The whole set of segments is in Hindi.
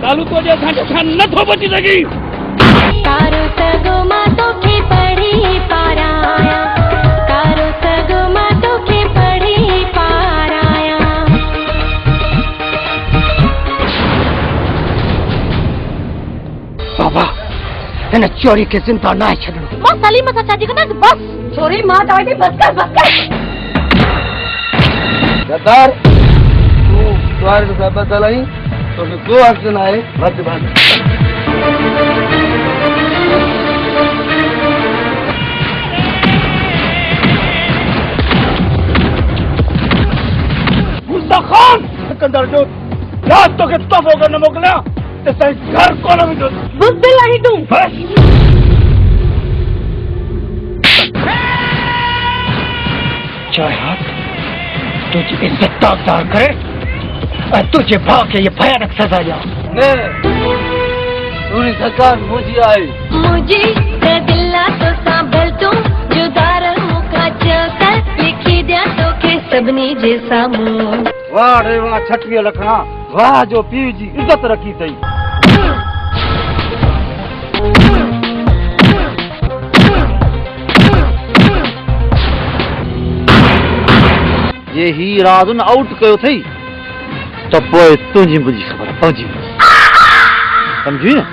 सालू तो जे असांखे छा नथो बची सघी। तारो सगो मां तोखे पढ़ी पाराया, तारो सगो मां तोखे पढ़ी पाराया। बाबा इन चोरी के जिंदा ना छड़ो। मां सलीम सां शादी कंदसि बस। चोरी मां तव्हांजी बस कर बस कर। गद्दार तू द्वार से बदल आई तो को एक्शन आए मत बात। मुल्ला खान सिकंदर जो रात तो के तोहफो कर न मोकलिया ते सही घर को न विझो। बुज़दिल आहीं तूं। बस चाहे तुझी इज्जत दागदार करे और तुझे भाव के ये भयानक सजा दिया। ने पूरी सरकार मुझी आई मुझी ते दिला तो सांभल तूं जुदा रहूं का चकर लिखी दिया तोखे सभिनी जे साम्हूं। वाह रे वाह छटवीह लखना वाह जो पीउ जी इज्जत रखी अथई। ये ही रात न आउट कयो थई तो पोइ तुंहिंजी मुंहिंजी ख़बर पहुंची वई समझी न।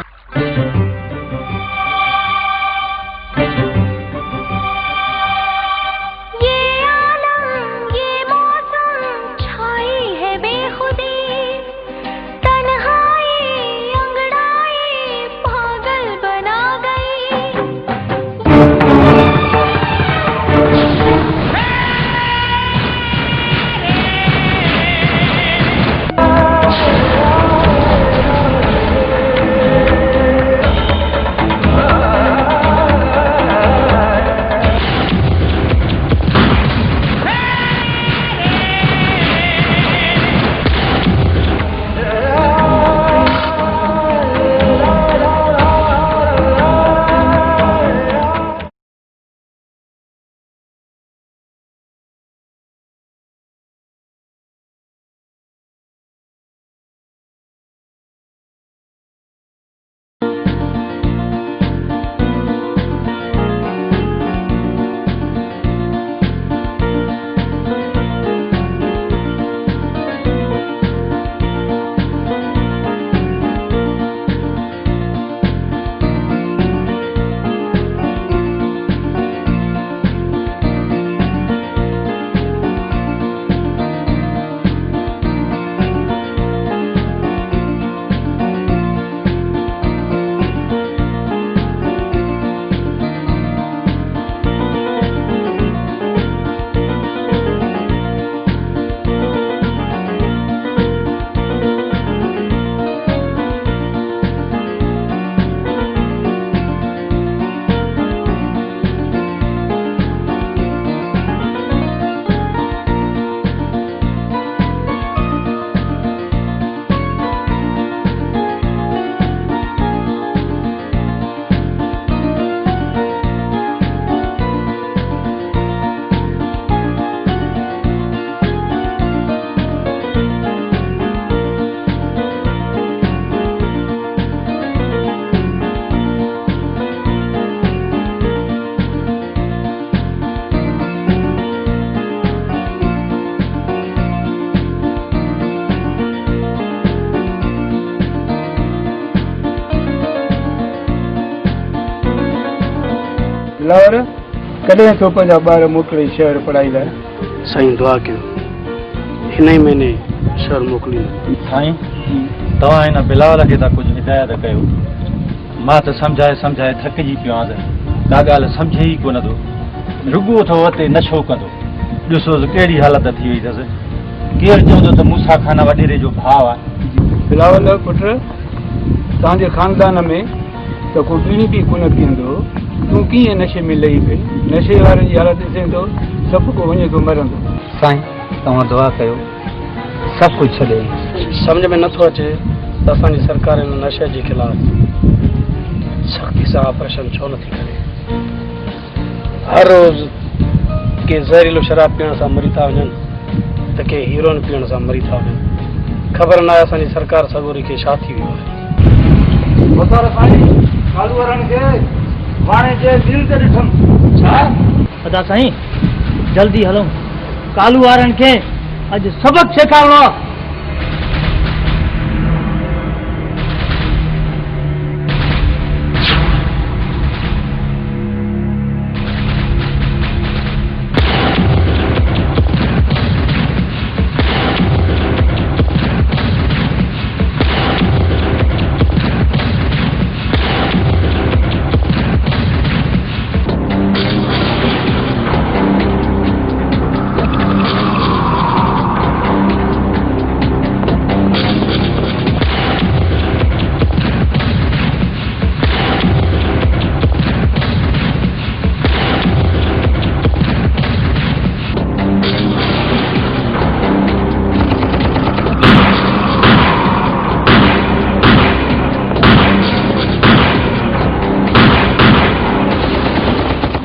लाहौर कॾहिं थो पंहिंजा ॿार मोकिले शहर पढ़ाई लाइ। साईं दुआ कयो हिन ई महीने शहर मोकिलींदो। साईं तव्हां हिन बिलावल खे त कुझु हिदायत कयो। मां त सम्झाए थकिजी पियो आहियां। का ॻाल्हि सम्झे ई कोन थो। रुॻो थो अते नशो कंदो। ॾिसो कहिड़ी हालत थी वई अथसि। केरु चवंदो त मूसा खान वॾेरे जो भाउ आहे। बिलावल पुट तव्हांजे खानदान में त को बीड़ी बि कोन पीअंदो। तूं कीअं नशे में लही पई? नशे वारे जी हालत ॾिसे थो सभु को वञे थो मरंदो। साईं तव्हां दुआ कयो सभु कुझु छॾे। सम्झ में नथो अचे त असांजी सरकार हिन नशे जे ख़िलाफ़ सख़्ती सां ऑपरेशन छो नथी करे। हर रोज़ के ज़हरीलो शराब पीअण सां मरी था वञनि त के हीरोइन पीअण सां मरी था वञनि। ख़बर न आहे असांजी सरकार सगोरी खे छा थी वियो आहे। बतौर साईं कालू वारनि खे वाणे जे दिल ते ॾिठमि। छा सदा साईं जल्दी हलो कालू वारनि खे अॼु सबक सेखारणो आहे।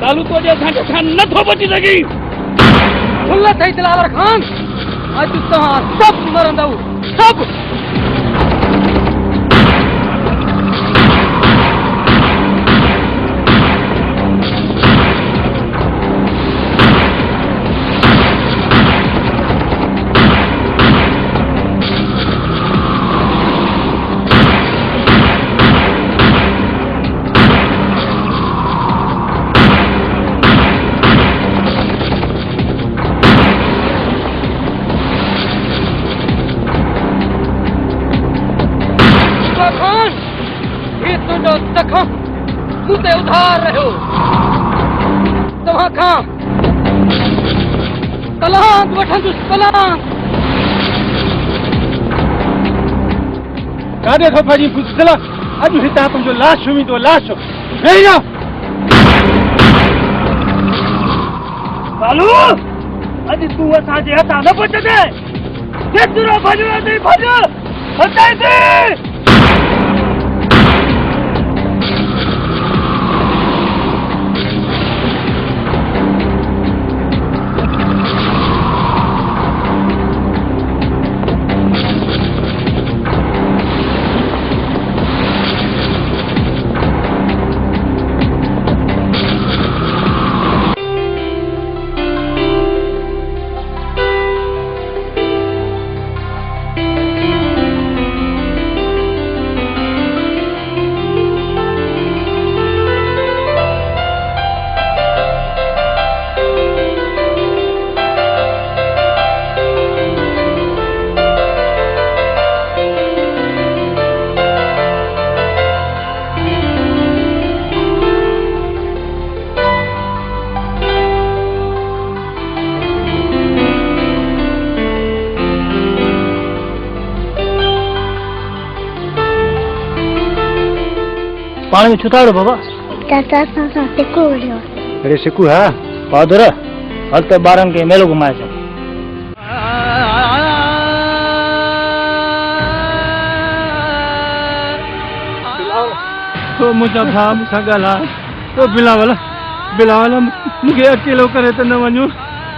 कालू तो जे असांखे खान नथो बची सघी। खुल्ला अथई दिलावर खान अॼु तव्हां सभु मरंदव सभु। मुझे उधार रहो तव्हां खां तलाक वठंदुसि तलाक। काॾे थो भॼी बुज़दिला अॼु हितां तुंहिंजो लाश वेंदो लाश वेही जा। कालू अॼु तूं असांजे हथां न बचंदे जेतिरो भॼणो अथई भॼ बचाइसि। पानी में छुटाड़ो बाबा। अरे सिकू है बहादुर हल त ॿारनि खे मेलो घुमाए अचो। तो मुझा भा मूंसां ॻाल्हाए तो बिलावल बिलावल मूंखे अकेलो करे त न वञो।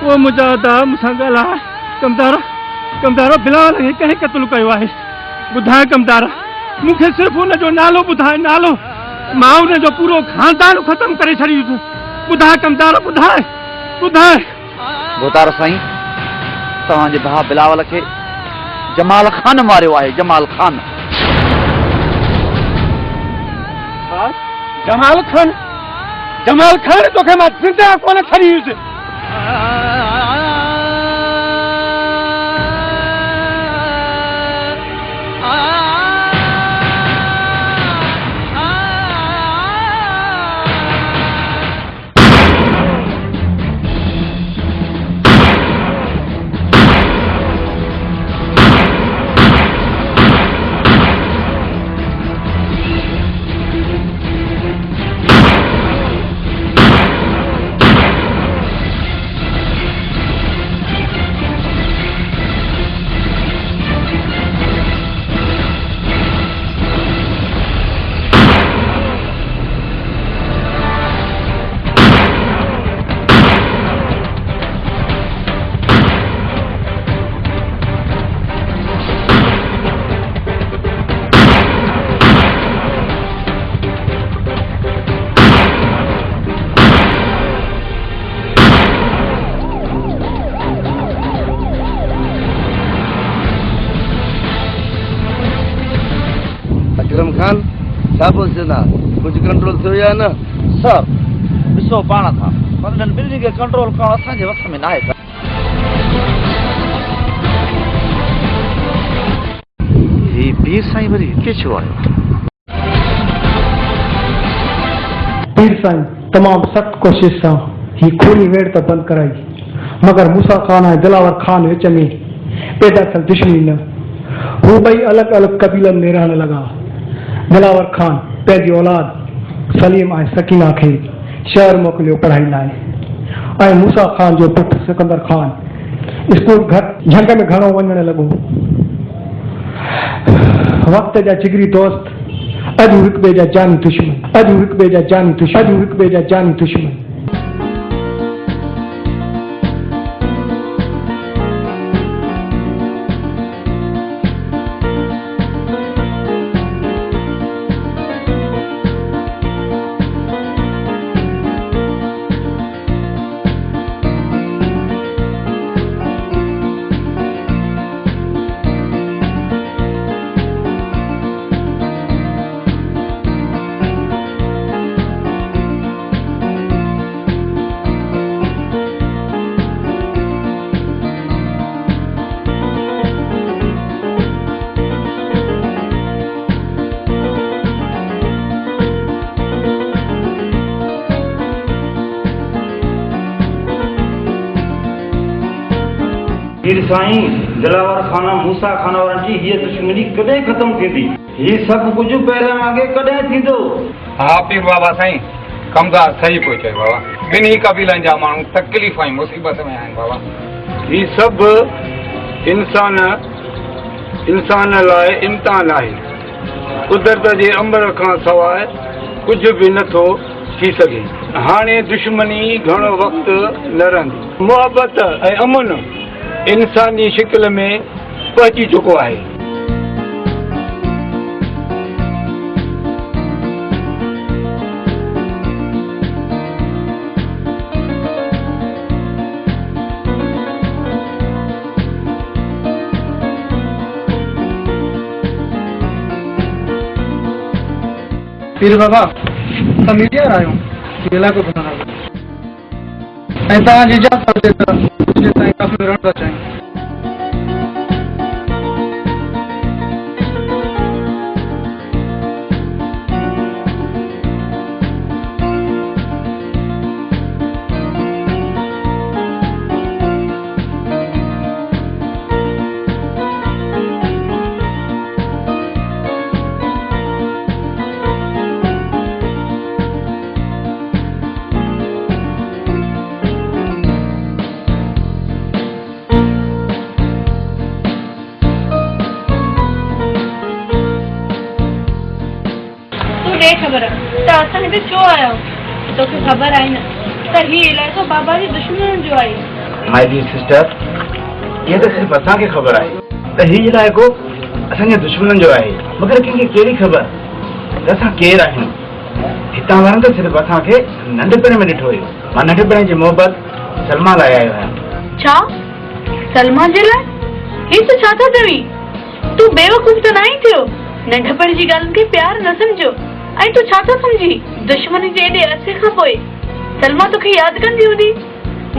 वो मुंहिंजा अदा मूंसां ॻाल्हाए कमदार कमदार बिलावल खे कंहिं क़त्ल कयो आहे। ॿुधाए कमदार मूंखे सिर्फ़ु हुनजो नालो ॿुधाए नालो। मां हुनजो पूरो खानदान ख़तम करे छॾियुसि। ॿुधाए कमदार ॿुधाए ॿुधाए। बोतार साईं तव्हांजे भाउ बिलावल खे जमाल खान मारियो आहे। जमाल खान जमाल खान तोखे मां ज़िंदा कोन छॾियुसि। खान छा पोइ चवंदा कुझु कंट्रोल थियो या न? सर ॾिसो पाण खां पंहिंजनि ॿिन्हिनि खे कंट्रोल करणु असांजे वक़्त में न आहे। ही पीर साईं वरी हिते छो आयो? पीर साईं तमामु सख़्त कोशिश सां ही खूनी वेड़ त बंदि कराई, मगर मूसा खान ऐं दिलावर खान विच में पैदा थियल दुश्मनी न। हू ॿई अलॻि अलॻि कबीलनि में रहण लॻा। दिलावर खान पंहिंजी औलाद सलीम ऐं सकीना खे शहर मोकिलियो पढ़ाई लाइ, ऐं मूसा खान जो पुटु सिकंदर खान स्कूल झंग में घणो वञणु लॻो। वक़्त जा जिगरी दोस्त अॼु हिक ॿिए जा जानी दुश्मन, अॼु हिक ॿिए जा जानी दुश्मन, अॼु हिक ॿिए जा जानी दुश्मन। पीर साईं दिलावर खान मूसा खान वारनि जी हीअ दुश्मनी कॾहिं ख़तमु थींदी? हीअ सभु कुझु पहिरियां वांगुरु कॾहिं थींदो? हा पीर बाबा साईं, कमदार सही पियो चए बाबा। ॿिन्ही कबीलनि जा माण्हू तकलीफ़ ऐं मुसीबत में आहिनि बाबा। ही सभु इंसान लाइ इम्तिहान आहे। कुदरत जे अमर खां सवाइ कुझु बि नथो थी सघे। हाणे दुश्मनी घणो वक़्तु न रहंदी। मुहबत ऐं अमन इंसानी शिकिल में पहुची चुको आहे। पीर बाबा असां मीडिया आहियूं इलाइक़ो घुमण ऐं तव्हांजी इजाज़त हुजे त कुझु ताईं काफ़ी रहण था चाहियूं। ख़बर त असां हिते छो आया आहियूं? तोखे ख़बर आहे न त ही इलाइक़ो बाबा जी दुश्मन जो आहे। माय डियर सिस्टर, ये तो सिर्फ असांखे ख़बर आहे त ही इलाइक़ो असांजे दुश्मननि जो आहे, मगर कंहिंखे कहिड़ी ख़बर त असां केरु आहियूं? हितां वारनि त सिर्फ़ु असांखे नंढपण में ॾिठो हुयो। मां नंढपण जी मोहबत सलमा लाइ आयो आहियां। छा सलमा जे लाइ? ही तूं छा था चवीं? तूं बेवकूफ़ त न आई थियो? नंढपण जी ॻाल्हियुनि खे प्यार न सम्झो। ऐं तूं छा था सम्झी? दुश्मनी जे एॾे अरसे खां पोइ सलमा तोखे यादि कंदी हूंदी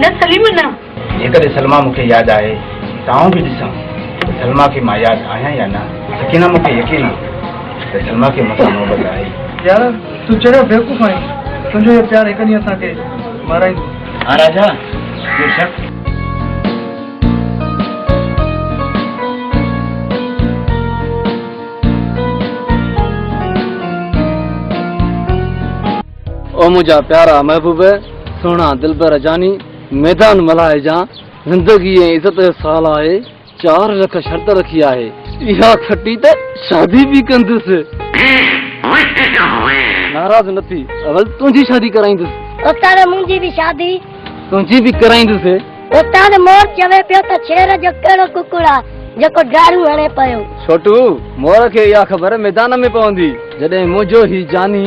न सलीम न? जेकॾहिं सलमा मूंखे यादि आहे तव्हां बि ॾिसां सलमा खे मां यादि आहियां या न। यकीन मूंखे यकीन आहे त सलमा खे मूंसां मोहबत आहे। यार तूं चढ़ियो बेवकूफ़ आहीं, तुंहिंजो इहो प्यारु हिकु ॾींहुं असांखे माराईंदो। हा राजा, बेशक। ओ मुझा प्यारा महबूब सोना दिलबर जानी मैदान मल्हाए जा जिंदगी ऐं इज़त जो साल आहे। 4 लख शर्त रखी आहे, इहा खटी त शादी भी कंदुसि। नाराज़ न थी, अवल तुंहिंजी शादी कराईंदुसि। उतार मुंहिंजी भी शादी तुंहिंजी भी कराईंदुसि। उतार मोर चवे पियो त शेर जो कहिड़ो कुकुड़ आहे जेको डारू हणे पियो। छोटू मोर खे इहा ख़बर मैदान में पवंदी जॾहिं मुंहिंजो ही जानी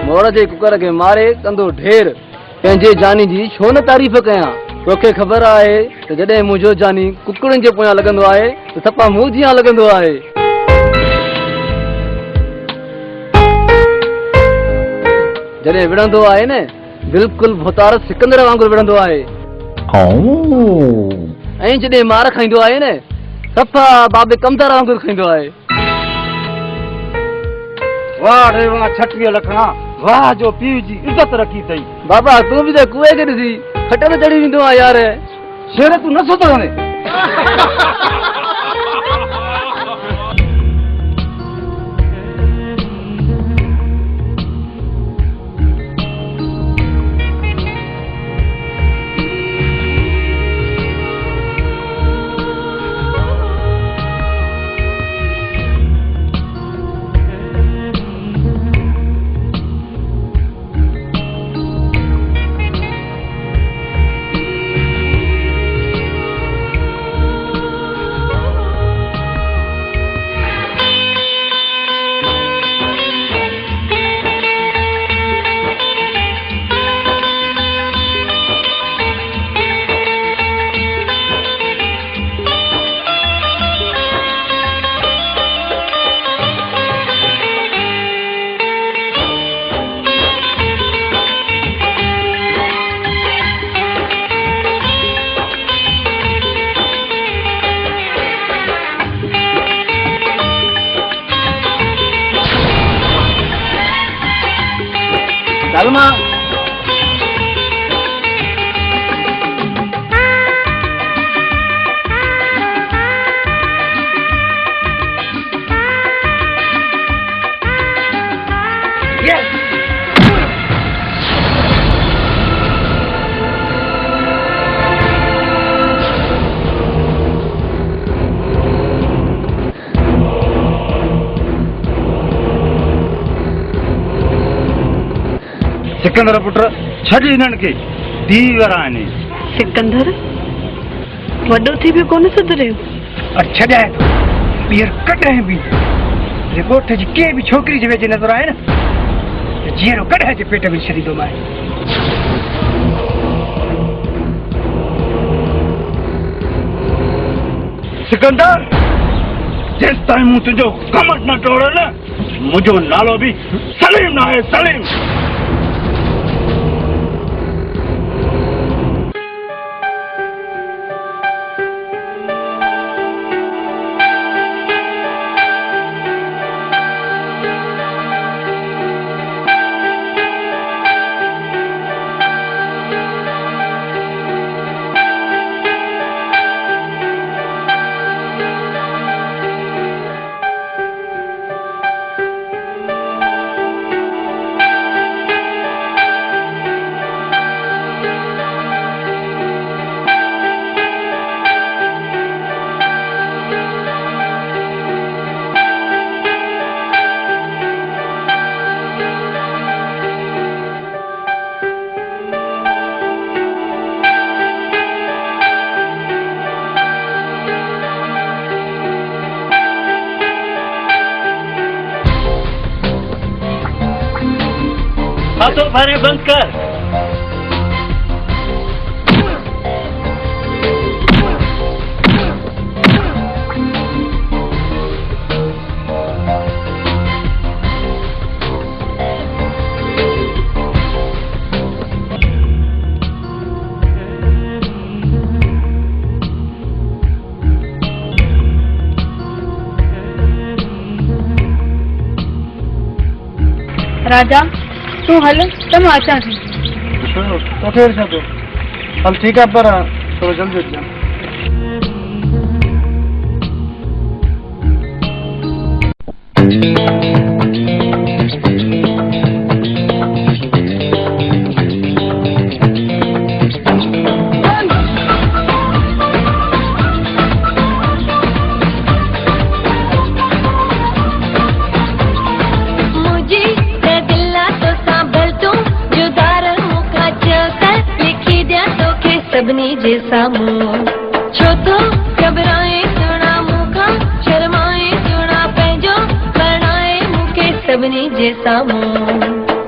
मोर जे कुकर खे मारे कंदो ढेर। पंहिंजे जानी जी छो न तारीफ़ कयां? तोखे ख़बर आहे त जॾहिं मुंहिंजो जानी कुकड़नि जे पोयां लॻंदो आहे त सफ़ा मूं जियां लॻंदो आहे। जॾहिं विढ़ंदो आहे न बिल्कुलु भुतार सिकंदर वांगुरु विढ़ंदो आहे ऐं जॾहिं मार खाईंदो आहे न सफ़ा बाबे कमदार वांगुरु खाईंदो आहे। वाह रे वाह 36 लखा वाह जो पीउ जी इज्जत रखी अथई। बाबा तूं बि त कुएं खे ॾिसी खटल चढ़ी वेंदो आहे यार। शेर तूं नथो थो वञे। सलमा सिकंदर पुट छॾ हिननि खे धीअर आहिनि। सिकंदर वॾो थी बि कोन सुधरियो। छॾाए ॿीहर कॾहिं बि रिपोर्ट जी कंहिं बि छोकिरी जे वेझे नज़र आहे न त जीअरो कॾहिं जे पेट में छॾींदोमांइ। सिकंदर जेसि ताईं मूं तुंहिंजो कमर न टोड़े न मुंहिंजो नालो बि सलीम न आहे। सलीम हाथों भरे बंद कर। राजा तूं हल त मां अचां थी। तो हल ठीक है पर थोड़ा जल्दी अचां। सभिनी जे साम्हूं छो तो घबराए सुणा मूंखां शर्माए सुणा पंहिंजो करणाए मूंखे सभिनी जे साम्हूं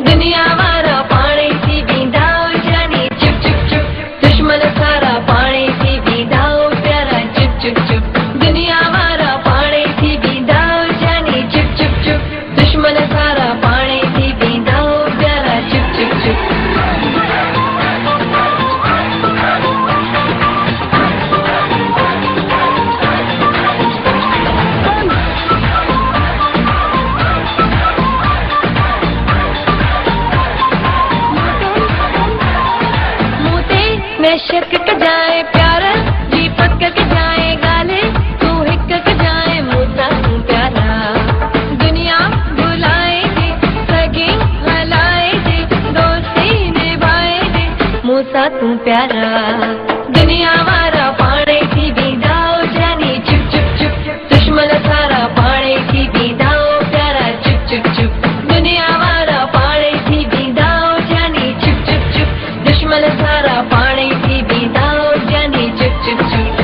दुनिया वारा पाणे थी वेंदा जानी चुप चुप चुप दुश्मन सारा पाणे थी वेंदा प्यारा चुप चुप चुप दुनिया वारा पाणे थी वेंदा जानी चुप चुप चुप दुश्मन सारा पाणे थी वेंदा प्यारा चुप प्यारा दुनिया वारा पाणे थी बीदाओ जानी चुप चुप चुप दुश्मन सारा पाणे थी बीदाओ प्यारा चुप चुप चुप दुनिया वारा पाणे थी बीदाओ जानी चुप चुप चुप दुश्मन सारा पाणे थी बीदाओ जानी चुप चुप चुप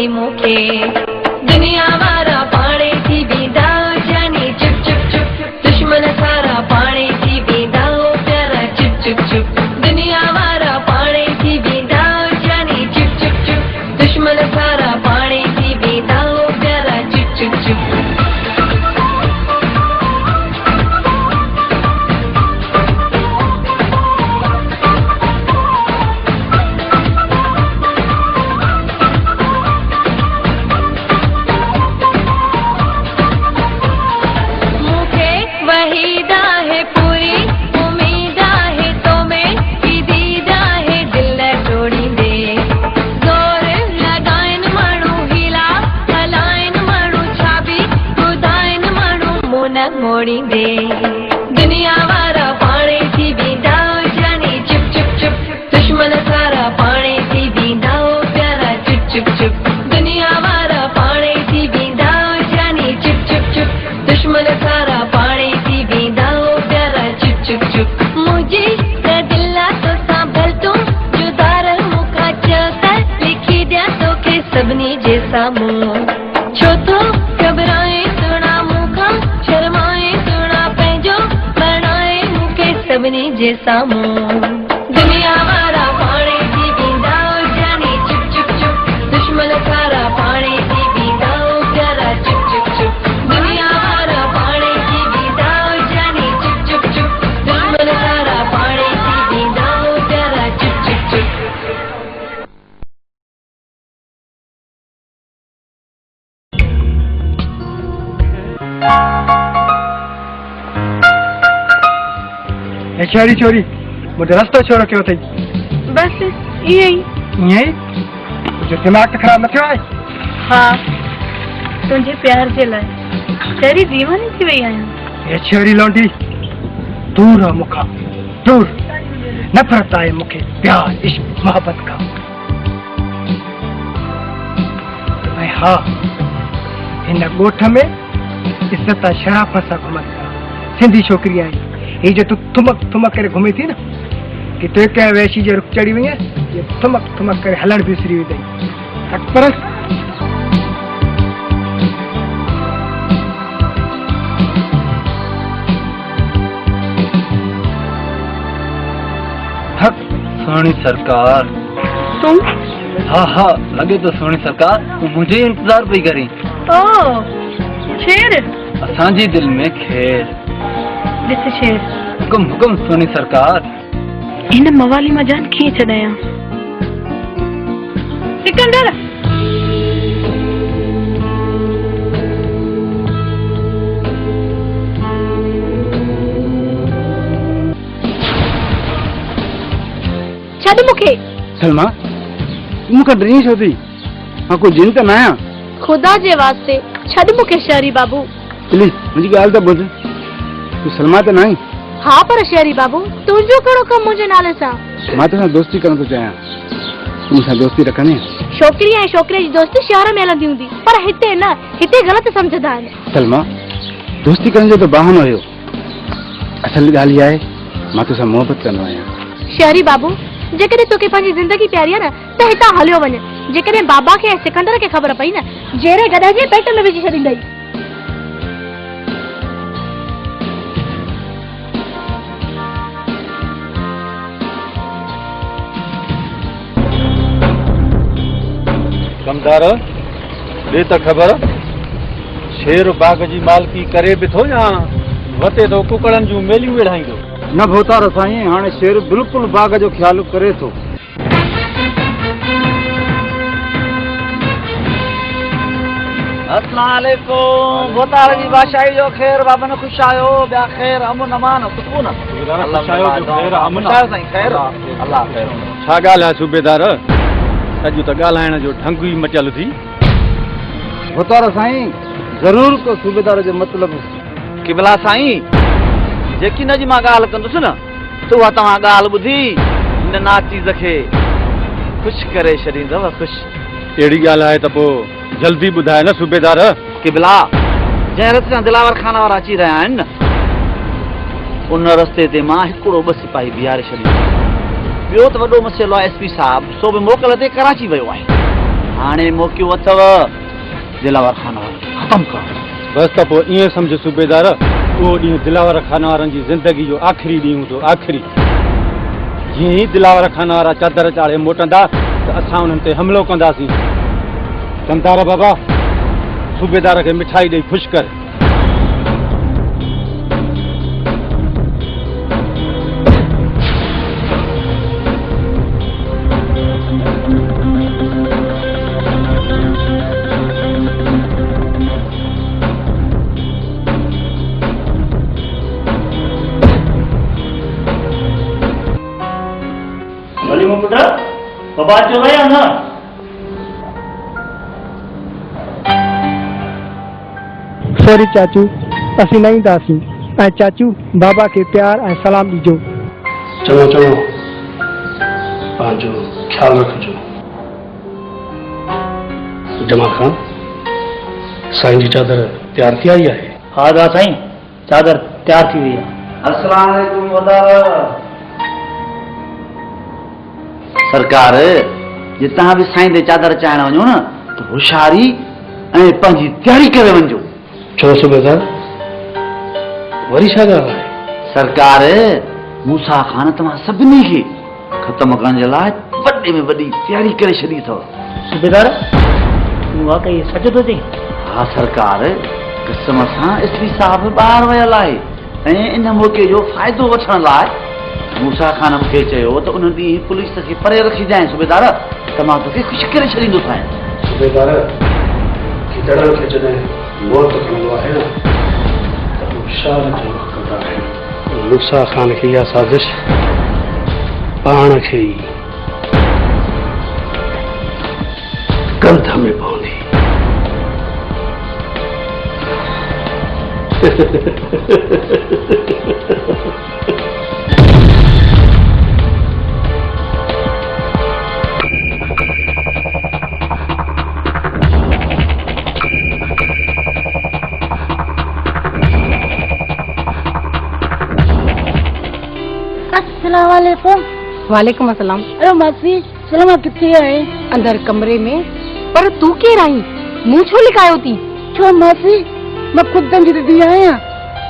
मुखे दुनिया वारा पाणे थी बीदाओ जानी चुप चुप चुप दुश्मन सारा पाणे थी बीदाओ प्यारा चुप चुप चुप दुनिया वारा पाणे थी बीदाओ जानी चुप चुप चुप दुश्मन सारा पाणे थी बीदाओ प्यारा चुप चुप चुप मोड़ी दे दुनिया वारा पाणे थी बीदाओ जानी चुप चुप चुप दुश्मन सारा पाणे थी बीदाओ प्यारा चुप चुप चुप दुनिया वारा पाणे थी बीदाओ जानी चुप चुप चुप दुश्मन सारा पाणे थी बीदाओ प्यारा चुप चुप चुप मुझे दिला तो सांभल तू जुदार मुखा चकर लिखी दिया तो के सबनी जैसा मुंह छो तो घबराए सुना मुखा शर्माए सुना पैंजो बनाए मुके सबनी जैसा मुंह दुनिया वारा पाणे थी बीदाओ जानी चुप चुप चुप दुश्मन सारा पाणे थी बीदाओ प्यारा चुप चुप चुप दुनिया वारा पाणे थी बीदाओ जानी चुप चुप चुप दुश्मन सारा पाणे थी बीदाओ प्यारा चुप चुप चुप छोरी छोरी मुझे रास्ता छोड़ो क्यों थी बस यही जो दिमाग खराब न थियो आहे हाँ तुझे प्यार जे लाइ तेरी दीवानी थी वही आहियां ये छोरी लौंडी दूर हो मुखा दूर नफरत आहे मूंखे प्यार इश्क मोहब्बत का ऐं हा हिन ॻोठ में इज़त शराफ़त सां घुमनि था सिंधी छोकिरी आई ये जो तू थुमक थुमक करे घुमे थी ना कि तो क्या वैसी जो रुक चढ़ी हुई है ये थुमक थुमक करे हलण बिसरी हुई गई पर सोनी सरकार तुम हाँ हाँ लगे तो सोनी सरकार तू मुझे इंतजार पई करी ओ शेर असांजी दिल में खेर ॾिस शेर हुकुम हुकुम सोनी सरकार हिन मवाली मां जान कीअं छॾायां सिकंदर छॾ मूंखे सलमा तू मूंखां डरी छो थी मां कोई जिन त न आहियां खुदा जे वास्ते छॾ मूंखे शहरी बाबू प्लीज मुंहिंजी ॻाल्हि त ॿुध तू सलमा त न आई हाँ पर शहरी बाबू तुंहिंजो कहिड़ो कमु मुंहिंजे नाले सां मां तोसां दोस्ती करण थो चाहियां तूं मूंसां दोस्ती रखंदी छोकिरी ऐं छोकिरे जी दोस्ती शहर में हलंदी हूंदी पर हिते न हिते ग़लति सम्झंदा आहिनि सलमा दोस्ती करण जो त बहानो हुयो असल ॻाल्हि इहा आहे मां तोसां मोहबत कंदो आहियां शहरी बाबू जेकॾहिं तोखे पंहिंजी ज़िंदगी प्यारी आहे न त हितां हलियो वञ जेकॾहिं बाबा खे ऐं सिकंदर खे ख़बर पई न जहिड़े गॾे जे पेट में विझी छॾींदई कमदार ॾे त ख़बर शेर बाग जी मालकी करे बि थो या वते थो कुकड़नि जूं मेलियूं वेढ़ाईंदो न भोतार साईं, हाणे शेर बिल्कुलु बाग जो ख्याल करे थो। अस्सलामुअलैकुम। भोतार जी बादशाही जो ख़ैर, बाबा न ख़ुशि आयो, ॿिया ख़ैर, अमन अमान सुकून। अल्लाह ख़ैर। छा ॻाल्हि आहे सूबेदार, अॼु त ॻाल्हाइण जो ढंग ई मटियल थी। भोतार साईं, ज़रूर को सूबेदार जो मतिलबु किबला साईं, जेकी न जी मां ॻाल्हि कंदुसि न, त उहा तव्हां ॻाल्हि ॿुधी हिन नाचीज़ खे ख़ुशि करे छॾींदव। ख़ुशि अहिड़ी ॻाल्हि आहे त पोइ जल्दी ॿुधाए न सूबेदार। किबला, जंहिं रस्ते सां दिलावर खाना वारा अची रहिया आहिनि न, उन रस्ते ते मां हिकिड़ो ॿ सिपाही बीहारे छॾींदो। ॿियो त वॾो मसइलो आहे, एसपी साहिबु सो बि मोकल ते कराची वियो आहे। हाणे मौक़ो अथव दिलावर खाना वारा ख़तमु करणु। बसि त पोइ ईअं सम्झ सूबेदार, उहो ॾींहुं दिलावर खाना वारनि जी ज़िंदगी जो आख़िरी ॾींहुं हूंदो, आख़िरी। जीअं ई दिलावर खाना वारा चादर चाढ़े मोटंदा त असां उन्हनि ते हमिलो कंदासीं। कंदार बाबा, सूबेदार खे मिठाई ॾेई ख़ुशि कर। बाबा अचो वया न। सॉरी चाचू, असीं न ईंदासीं। ऐं चाचू, बाबा खे प्यार ऐं सलाम ॾिजो। चङो चङो, पंहिंजो ख्यालु रखिजो। जमा खान, साईं जी चादर तयार थी आई आहे? हा दा साईं, चादर तयार थी वई आहे। अस्सलाम वालेकुम वदार। सरकार, जे तव्हां बि साईं ते चादर चाइण वञो न, त होशियारी ऐं पंहिंजी तयारी करे वञो। छो सूबेदार, वरी छा ॻाल्हि आहे? सरकार, मूसा ख़ान तव्हां सभिनी खे ख़तमु करण जे लाइ वॾे में वॾी तयारी करे छॾी अथव। सूबेदार, तूं वाकई सच थो चईं? हा सरकार, क़िस्म सां एसपी साहिबु ॿाहिरि वियल आहे ऐं इन मौक़े जो फ़ाइदो वठण लाइ मूसा ख़ान मूंखे चयो त उन ॾींहुं पुलिस खे परे रखी जाए। सूबेदार, त मां तोखे ख़ुशि करे छॾींदो साईं। सूबेदार, गिदड़नि खे जॾहिं मौत कंदो आहे न, त होशियार जो कंदा आहिनि। मूसा ख़ान खे इहा साज़िश पाण खे ई कंध में पवंदी। वालेकुम अस्सलाम। अरे मासी, सलमा किथे आहे? अंदर कमरे में। पर तू केर आई? मुंह छो लिकायो थी? छो मासी, मैं खुद जी दीदी आया।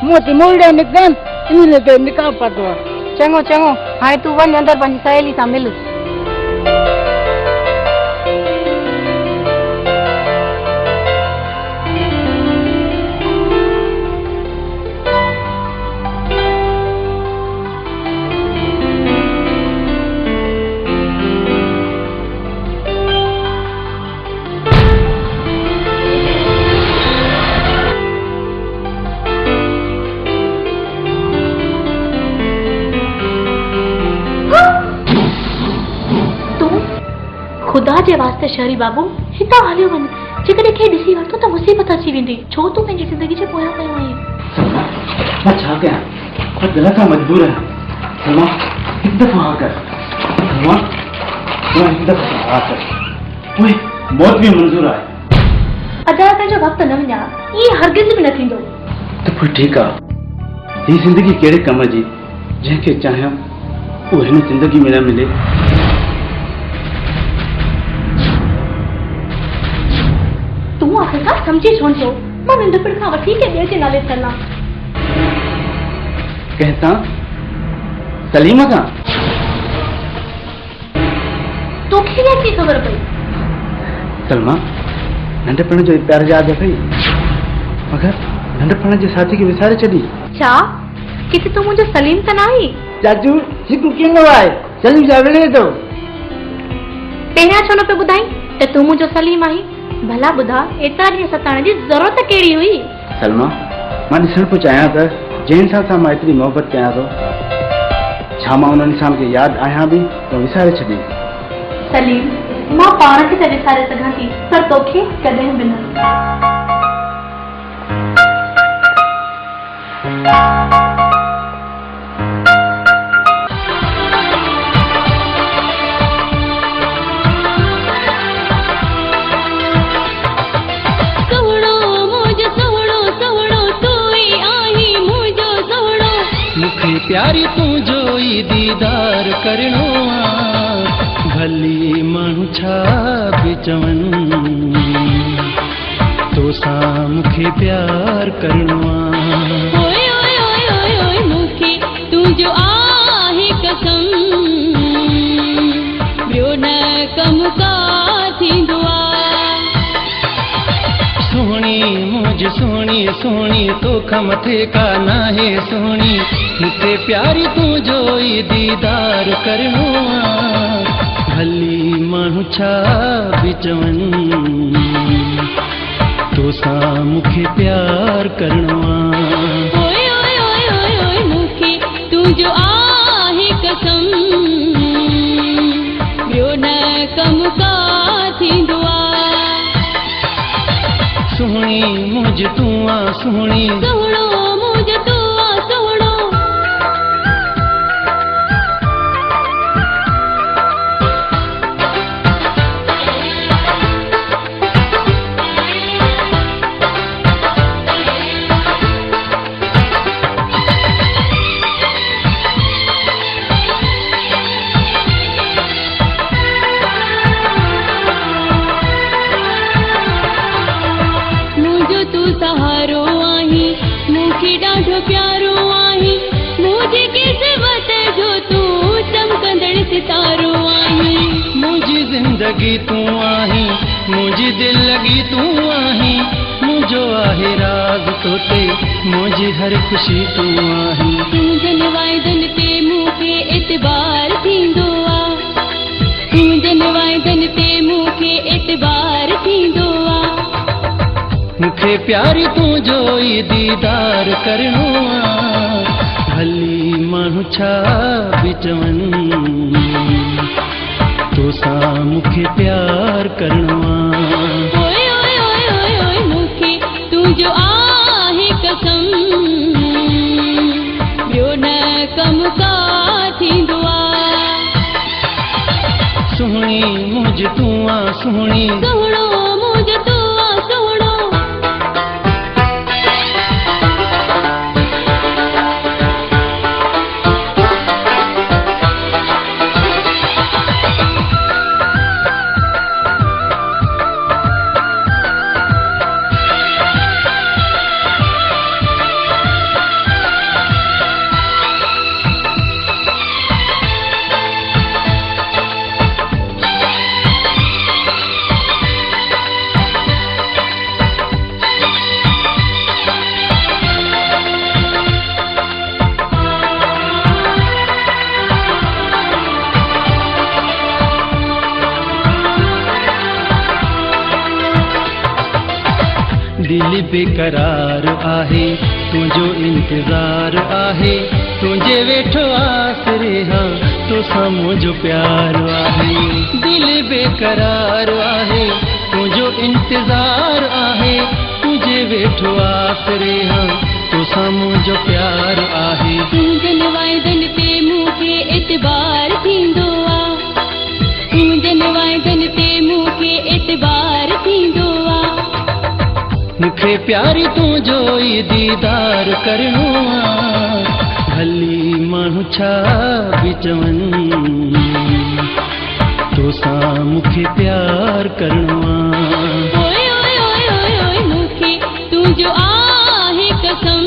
मुंह ते मोड़े निकन, इन ते निकाह पातो। चंगो चंगो, हाय तू वन अंदर पंहिंजी सहेली सां मिल। खुदा जे वास्ते शहरी बाबू, हितां हलियो वञ। जेकॾहिं खे ॾिसी वरितो त मुसीबत अची वेंदी। छो तूं पंहिंजी ज़िंदगी जे पोयां कयो आहे? मां छा कयां, खुद दिल सां मजबूर आहियां। सलमा, हिकु दफ़ो हा कर। सलमा, हिकु दफ़ो हा कर। उहे मौत बि मंज़ूर आहे। अदा पंहिंजो वक़्तु न विञा, ईअं हरगिज़ बि न थींदो। त पोइ ठीकु आहे, हीअ ज़िंदगी कहिड़े कम जी, जंहिंखे चाहियां उहो हिन ज़िंदगी में न मिले। तूं आख़िरकार समझी छो नथो? मां नंढपण खां वठी के ॿिए जे नाले सलां। कंहिंसां? सलीम सां? तोखे कीअं ख़बर पई? सलमा, नंढपण जो प्यार यादि अथई, मगर नंढपण जे साथी खे विसारे छॾी। छा? किथे तू मुझे सलीम त नाही चाचू सिकू किंगो आहे सलीम साहब ले तो पहिरियां छो न पे ॿुधाई त तू मुझो सलीम आहीं भला ॿुधा एतिरा ॾींहं सताइण जी ज़रूरत कहिड़ी हुई सलमा मां ॾिसण पियो चाहियां त जंहिं इंसान सां मां एतिरी मोहबत कयां थो छा मां उन इंसान खे यादि आहियां बि त विसारे छॾी सलीम मां पाण खे त विसारे सघां थी पर तोखे कॾहिं बि न प्यारी तुझो ई दीदार करणो भली माण्हू छा बि चवनि तोसां मूंखे प्यार करणो ओए ओए ओए ओए ओए मूंखे तुंहिंजो आहे कसम ॿियो न कम का थींदो सोहणी मुझ सोहणी सोहणी तोखां मथे का नाहे सोहणी मूंखे प्यारी तुंहिंजो ई दीदार करणो भली माण्हू छा बि चवनि तोसां मूंखे प्यार करणो ओए ओए ओए ओए ओए मूंखे तुंहिंजो आहे कसम ॿियो न कम का थींदो सोहणी मुझ तूं आ सोहणी सोहणो मुझ तूं आ सोहणो सहारो आहीं मूंखे ॾाढो प्यारो आहीं मुंहिंजी क़िस्मत जो तूं चमकंदड़ सितारो आहीं मुंहिंजी ज़िंदगी तूं आहीं मुंहिंजी दिलि लॻी तूं आहीं मुंहिंजो आहे राज़ तो ते मुंहिंजी हर ख़ुशी तूं आहीं तुंहिंजनि वाइदनि ते मूंखे एतबार थींदो आहे तुंहिंजनि वाइदनि ते मूंखे एतबार थींदो आहे मूंखे प्यारी तुंहिंजो ई दीदार करणो भली माण्हू छा बि चवनि तोसां मूंखे प्यार करणो ओए ओए ओए ओए ओए मूंखे तुंहिंजो आहे कसम ॿियो न कम का थींदो सोहणी मुझ तूं आ सोहणी सोहणो मुझ तूं आ सोहणो दिल बेकरार आहे तुंहिंजो इंतज़ार आहे तुंहिंजे वेठो आसरे हां तोसां मुंहिंजो प्यार आहे दिल बेकरार आहे तुंहिंजो इंतज़ार आहे तुंहिंजे वेठो आसरे हां तोसां मुंहिंजो प्यार आहे तुंहिंजनि वाइदनि ते मूंखे एतबार थींदो आहे तुंहिंजनि वाइदनि ते मूंखे एतबार थींदो आहे मूंखे प्यारी तुंहिंजो ई दीदार करणो भली माण्हू छा बि चवनि तोसां मूंखे प्यार करणो ओए ओए ओए ओए ओए मूंखे तुंहिंजो आहे कसम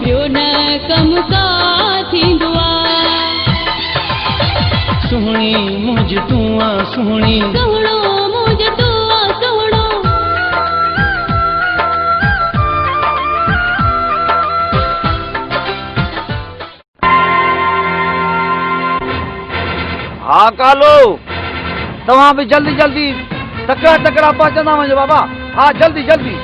ॿियो न कम का थींदो सोहणी मुझ तूं आ सोहणी सोहणो मुझ तूं आ सोहणो हाँ कालो तव्हां भी जल्दी जल्दी तकड़ा तकड़ा पहुंचंदा वञो बाबा। हाँ जल्दी जल्दी।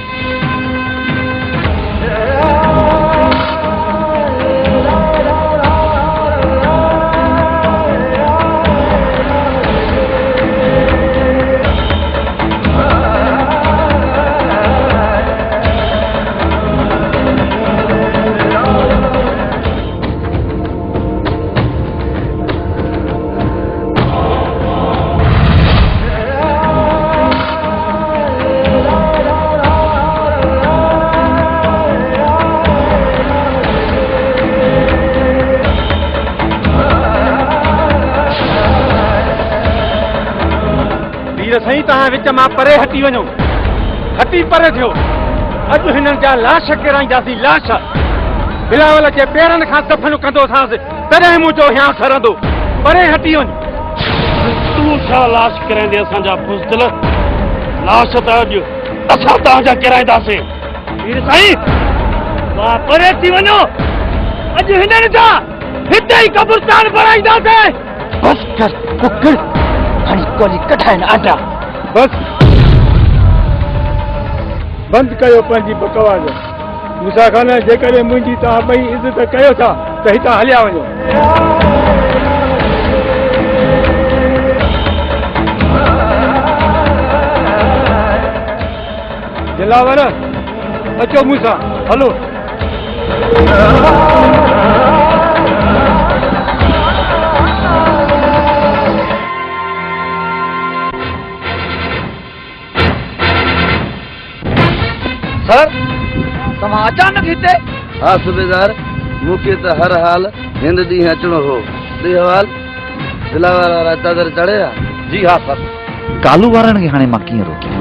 साईं तव्हां विच मां परे हटी वञो, हटी परे थियो। अॼु हिननि जा लाश किराईंदासीं, लाश। बिलावल जे पेरनि खां दफ़न कंदोसांसि, तॾहिं मुंहिंजो हियां सरंदो। परे हटी वञ। तूं छा लाश किराईंदे असांजा बुज़दिल? लाश त अॼु असां तव्हांजा किराईंदासीं। वीर साईं वाह परे थी वञो। अॼु हिननि जा हिते ई कब्रिस्तान बणाईंदासीं। बस कर कुकड़ हाणे कोली कढाइनि आटा। बस बंदि कयो पंहिंजी बकवास। मूंसां खान जेकॾहिं मुंहिंजी तव्हां ॿई इज़त कयो था त हितां हलिया वञो। दिलावर अचो मूंसां हलो। सर तव्हां अचानक हिते? हाँ सूबेदार मूंखे त हर हाल हिंद ॾींहुं अचिणो हो। हवाल दिलावर वारा चादर चढ़े हा? जी हाँ सर। कालू वारनि खे हाणे मां कीअं रोकियां?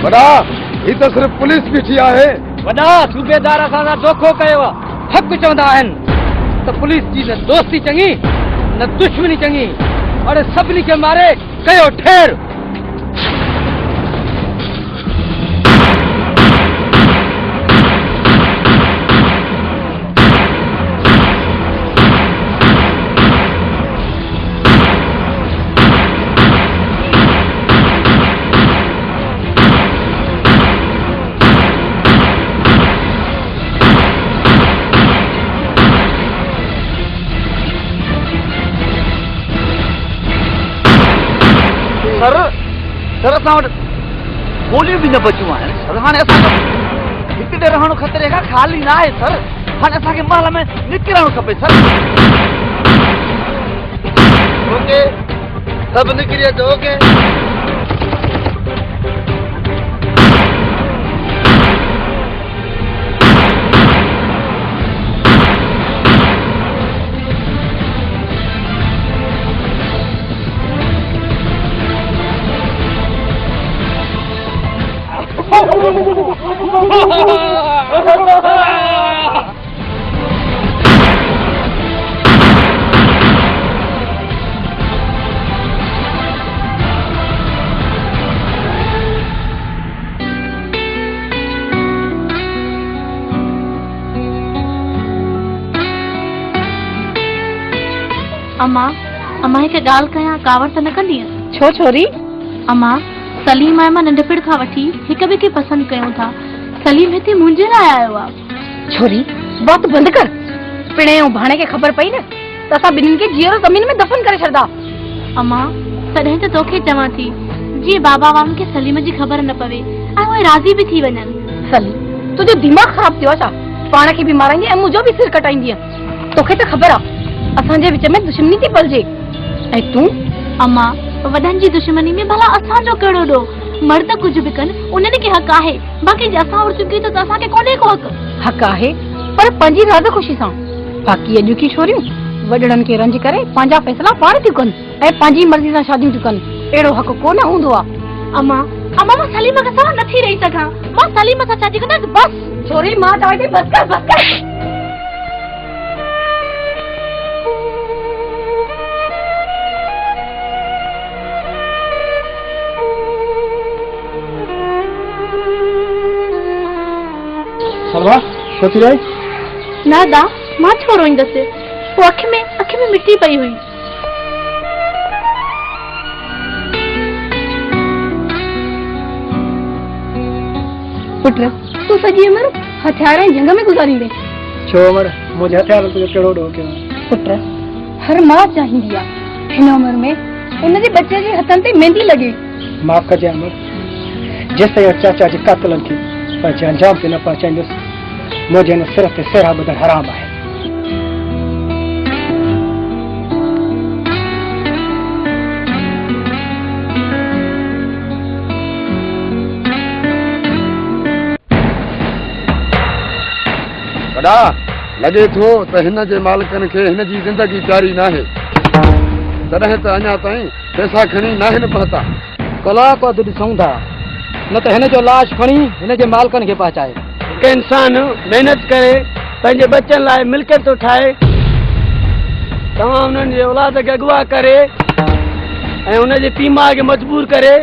वॾा ही त सिर्फ़ पुलिस बीठी आहे। वॾा सूबेदार असां सां धोखो कयो आहे। हक़ चवंदा आहिनि त पुलिस जी न दोस्ती चङी न दुश्मनी चङी। और सभिनी खे मारे कयो ठेर। सर असां वटि गोलियूं बि न बचियूं आहिनि सर। हाणे असांजो हिकड़े रहणो खतरे खां ख़ाली न आहे सर। हाणे असांखे महल में निकिरणो खपे सर। ओके सभु निकिरी अचो। ओके अम्मा अम्मा हिकु ॻाल्हि कयां, कावड़ त न कंदीअ? छो छोरी? अम्मा सलीम आहे मां नंढपिड़ खां वठी हिक ॿिए खे पसंदि कयूं था। सलीम हिते मुंहिंजे लाइ आयो आहे। छोरी बात बंदि कर। पिणे ऐं भाणे खे ख़बर पई न त असां ॿिन्हिनि खे जीअरो ज़मीन में दफ़न करे छॾंदा। अम्मा तॾहिं त तोखे चवां थी जीअं बाबा वारनि खे सलीम जी ख़बर न पवे ऐं उहे राज़ी बि थी वञनि। सलीम तुंहिंजो दिमाग़ ख़राब थियो आहे छा? पाण खे बि माराईंदी ऐं मुंहिंजो बि सिर कटाईंदी। तोखे त ख़बर आहे असांजे विच में दुश्मनी थी पलजे। ऐं तूं? अम्मा वॾनि जी दुश्मनी में भला असांजो कहिड़ो ॾोह? मर्द कुझु बि कनि उन्हनि खे हक़ आहे, बाक़ी जे असां उड़ चुकी त असांखे कोन्हे को हक़। हक़ आहे पर पंहिंजी राज़ ख़ुशी सां। बाक़ी अॼु की छोरियूं वॾड़नि खे रंज करे पंहिंजा फैसला पाण थियूं कनि ऐं पंहिंजी मर्ज़ी सां शादियूं थियूं कनि। अहिड़ो हक़ कोन हूंदो आहे। अम्मा अम्मा मां सलीम खां सवाइ नथी रही सघां। मां सलीम सां शादी कंदसि बस। छोरी मां तव्हांखे बस कर बस कर। सोची रही ना दा मां छो रोईंदसि वो अखि में मिट्टी पई हुई। पुट तू सॼी उमिरि हथियार ऐं जंग में गुज़ारींदे। छो उमिरि मुंहिंजे हथियार तुंहिंजो कहिड़ो ॾोह कयो? पुट हर मां चाहींदी आहे हिन उमिरि में उनजे बच्चे जे हथनि ते मेहंदी लॻे। माफ़ कजे अमर, जेसिताईं चाचा जे कातलनि खे पंहिंजे अंजाम ते न पहुचाईंदुसि मुंहिंजे हिन सिर ते सिरा ॿधणु हराम आहे। वॾा लॻे थो त हिन जे मालिकनि खे हिन जी ज़िंदगी प्यारी नाहे, तॾहिं त अञा ताईं पैसा खणी नाहिनि पहुता। कलाक अधु ॾिसूं था, न त हिन जो लाश खणी हिन जे मालिकनि खे पहुचाए। हिकु इंसान महिनत करे पंहिंजे बच्चनि लाइ मिल्कियत थो ठाहे, तव्हां उन्हनि जे औलाद खे अगवा करे ऐं उनजे पीउ माउ खे मजबूर करे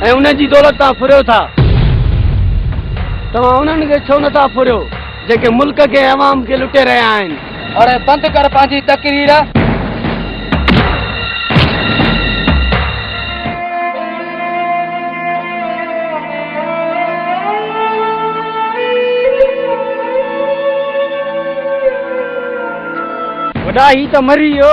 ऐं उनजी दौलत तां फुरियो था। तव्हां उन्हनि खे छो नथा फुरियो जेके मुल्क खे अवाम खे लुटे रहिया आहिनि? अरे बंद कर पंहिंजी तकरीर। वॾा ही त मरी वियो।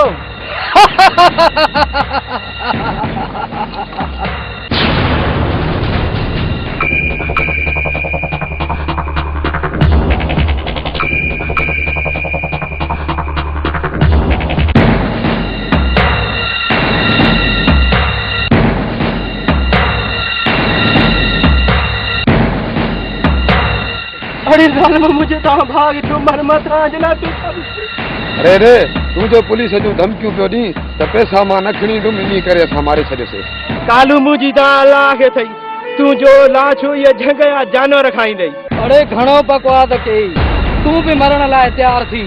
अरे ज़ालिम मुझे तव्हां भाग जो मर मत राजना तू। अरे रे तूं जो पुलिस जूं धमकियूं पियो ॾीं त पैसा मां न खणींदुमि, इन करे असां मारे छॾियोसीं। कालू मुंहिंजी त अलाह खे थई, तूं जो लाशो इहे झंग या जानवर खाईंदई। अरे घणो बकवास कई, तूं बि मरण लाइ तयार थी।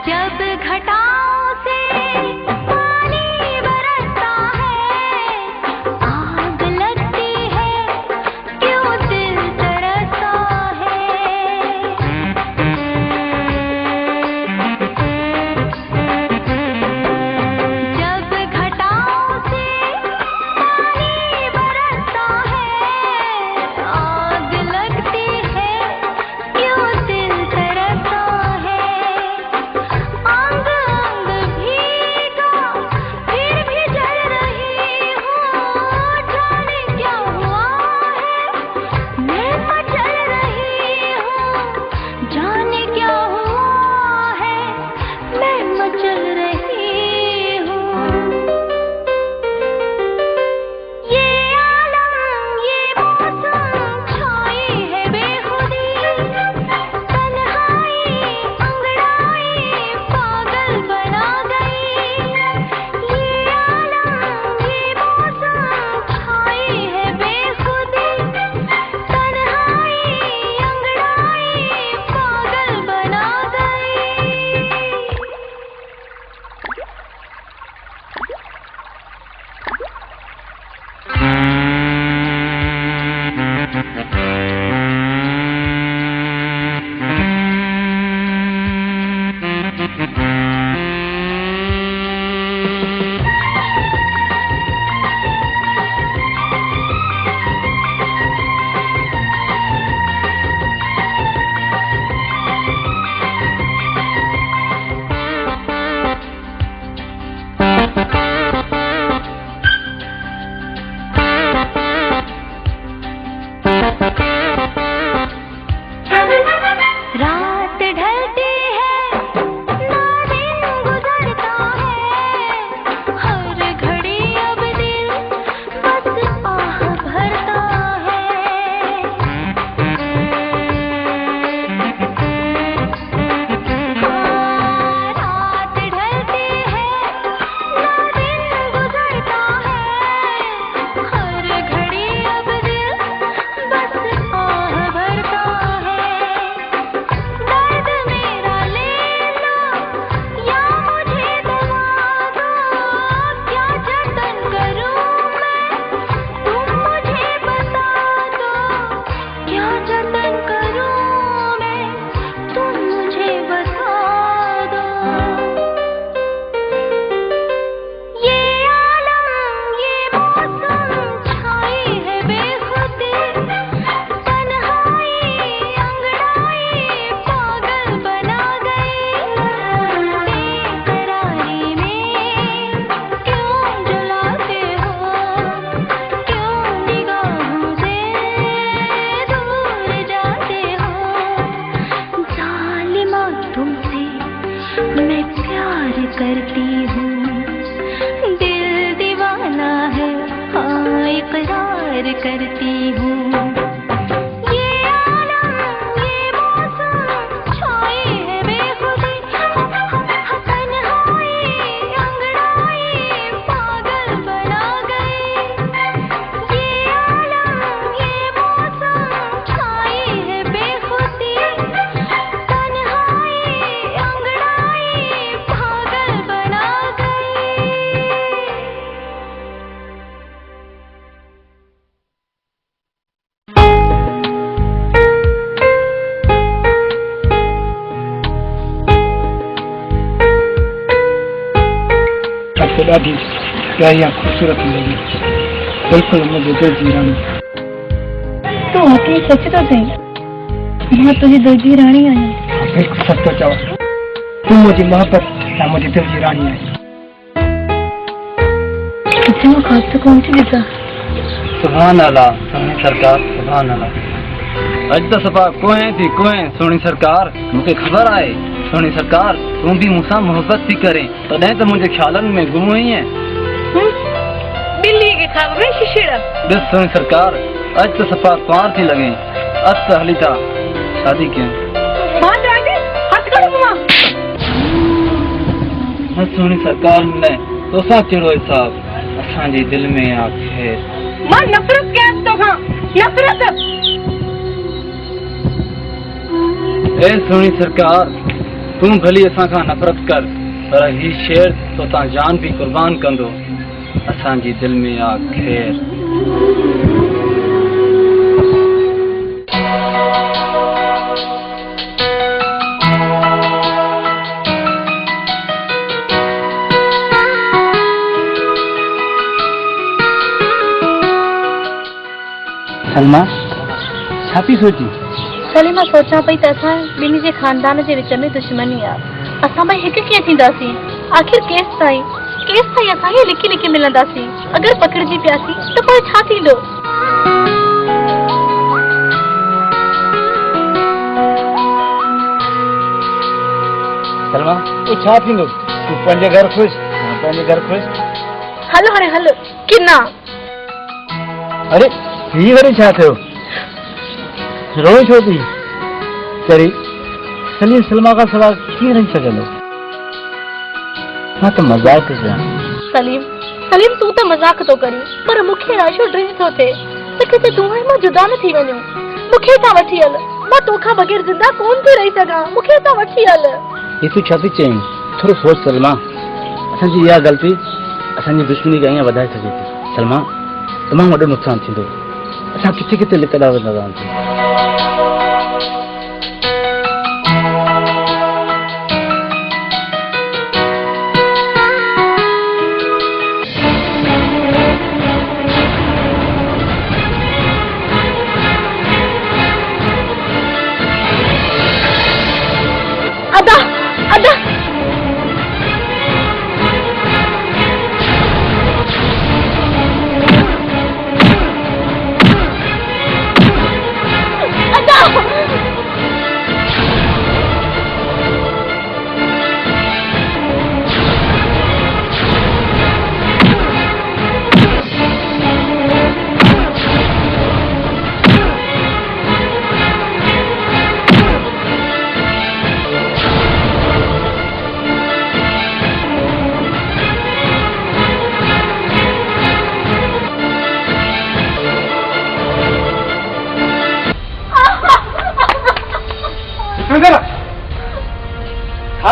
जब घटाओं से पानी बरसता है, आग लगती है, क्यों दिल तरसता है। जब घटाओं से पानी बरसता है, आग लगती है, क्यों दिल तरसता है। अंग अंग भीगा फिर भी जल रही हूँ, जाने क्या हुआ है, मैं मचल रही हूँ, जाने क्या हुआ है, मैं मचल रही हूँ। ये आलम ये मौसम छाई है बेखुदी, तन्हाई अंगड़ाई पागल बना गई। ये आलम ये मौसम छाई है बेखुदी, तन्हाई अंगड़ाई पागल बना गई। रात ढलती है, ना दिन गुजरता है, हर घड़ी अब दिल बस आह भरता है। रात ढलती है, ना दिन गुजरता है, हर घड़ी अब दिल बस आह भरता है। दर्द मेरा ले लो या मुझे दवा दो, क्या जतन करूं मैं, तुम मुझे बता दो, क्या जतन करूं मैं, तुम मुझे बता दो। ये आलम ये मौसम छाई है बेखुदी, तन्हाई अंगड़ाई पागल बना गई। बेकरारी में क्यों जलाते हो, क्यों निगाहों से दूर जाते हो। जालिमा तुमसे मैं प्यार करती हूँ, दिल दीवाना है, हाँ इकरार करती हूँ। ये आलम ये मौसम छाई है बेखुदी, तन्हाई अंगड़ाई पागल बना गई। ये आलम ये मौसम छाई है बेखुदी, तन्हाई अंगड़ाई पागल बना गई। आपको ॾाढी प्यारी ऐं ख़ूबसूरत लॻी, बिल्कुलु मुंहिंजे दिलि जी राणी। तूं वाकई सच थो चईं, मां तुंहिंजी दिलि जी राणी आहियां। बिल्कुलु सच थो चवां, तूं मुंहिंजी मोहबत ऐं मुंहिंजी दिलि जी राणी आहीं। तुंहिंजे मां ख़ासि त कोन थी ॾिसां। सुभान अल्लाह सोनी सरकार, सुभान अल्लाह। अज तो सफ़ा कोहें थी कोहें सोनी सरकार, मूंखे ख़बर आहे सोनी सरकार तूं भी मूंसां मोहब्बत थी करे, तॾहिं त मुंहिंजे ख़्यालनि में गुम हुई है। बिल्ली के ख़्वाब में शिशिड़ा। ॾिस सोनी सरकार अज तो सफ़ा कुंवार थी लॻे, अज त हली था शादी कयूं। हथ करो मां। न सोनी सरकार न तोसां कहिड़ो हिसाब, असांजे दिलि में आ ख़ैर। मां नफ़रत कयां तोखां, नफ़रत। ए सोनी सरकार तू भली असां खां नफ़रत कर, पर ही शेर तो तां जान भी कुर्बान कंदो। असांजी दिल में आ खैर। सलमा छा थी सोची? सलीमा सोचा पई त असां ॿिन्ही जे खानदान जे विच में दुश्मनी आहे। असां ॿई हिकु कीअं थींदासीं? आख़िर केसि ताईं असां हीअ लिकी लिकी मिलंदासीं? अगरि पकड़िजी पियासीं त पोइ छा थींदो? सलमा वो छा थींदो? तू पंहिंजे घर खुश, पंहिंजे घर खुश। हलो हाणे हलो किना। अरे ही वरी छा थियो? रो छो थी? चरी सलीम सलमा का सवाल कीअं रही सघंदो? मां त मज़ाक कयां। सलीम तूं त मज़ाक थो करी, पर मूंखे राशो ड्रीम थो थिए त किथे तूं ऐं मां जुदा न थी वञूं। मूंखे हितां वठी हल, मां तोखां बग़ैर ज़िंदा कोन थी रही सघां। मूंखे हितां वठी हल। ये तू छा थी चईं? थोरो सोच सलमा। असांजी इहा ग़लती असांजी दुश्मनी खे ईअं वधाए सघे थी। सलमा तमामु वॾो नुक़सानु थींदो। असां किथे किथे लिकंदा वेंदा रहंदासीं।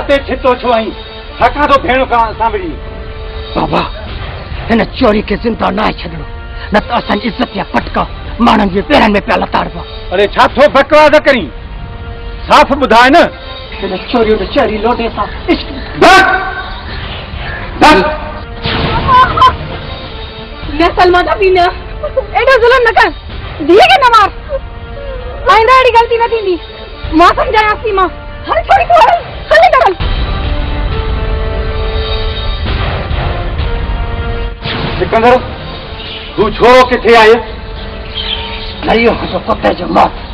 खाते छितो छो आई? थका तो भेण का सांभड़ी। बाबा हिन चोरी के जिंदा ना छॾणो, न त असांजी इज़त या पटका माण्हुनि जे पेरनि में पिया लताड़बा। अरे छा थो बकवास करी? साफ़ ॿुधाए न। हिन चोरी जो चोरी लोटे सां इश्क। बस बस न सलमा जा पीना एडो जुल्म न कर। धीअ खे न मार। आइंदा अहिड़ी ग़लती न थींदी। मां सम्झायांसि मां। हल छोड़ी तूं हल हल। सिकंदर तू छोरो किथे आहे? नहीं हो कुत्ते जो मौत।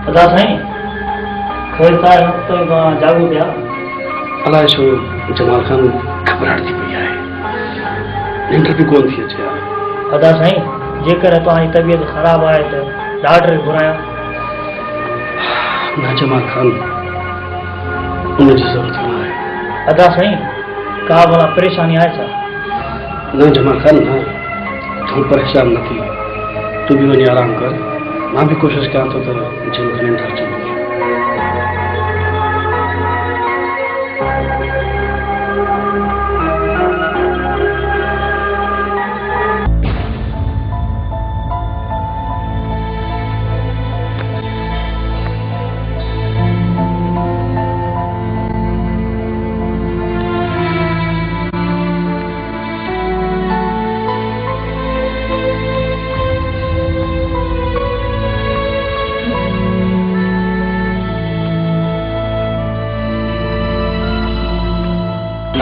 सदा साईं खैर साहिब तो जागू पिया। अलाए छो जमाल खान घबराहट थी पई आहे। निंड बि कोन थी अचे। सदा साईं जेकर तव्हांजी तबियत ख़राब आहे त डॉक्टर खे घुरायां। न जमाल खान उनजी ज़रूरत न आहे। सदा साईं का भला परेशानी आहे छा? न जमाल खान न, तूं परेशान न थी। तूं बि वञी आराम कर। मां भी कोशिश कयां थो त जल्द निंड अचे।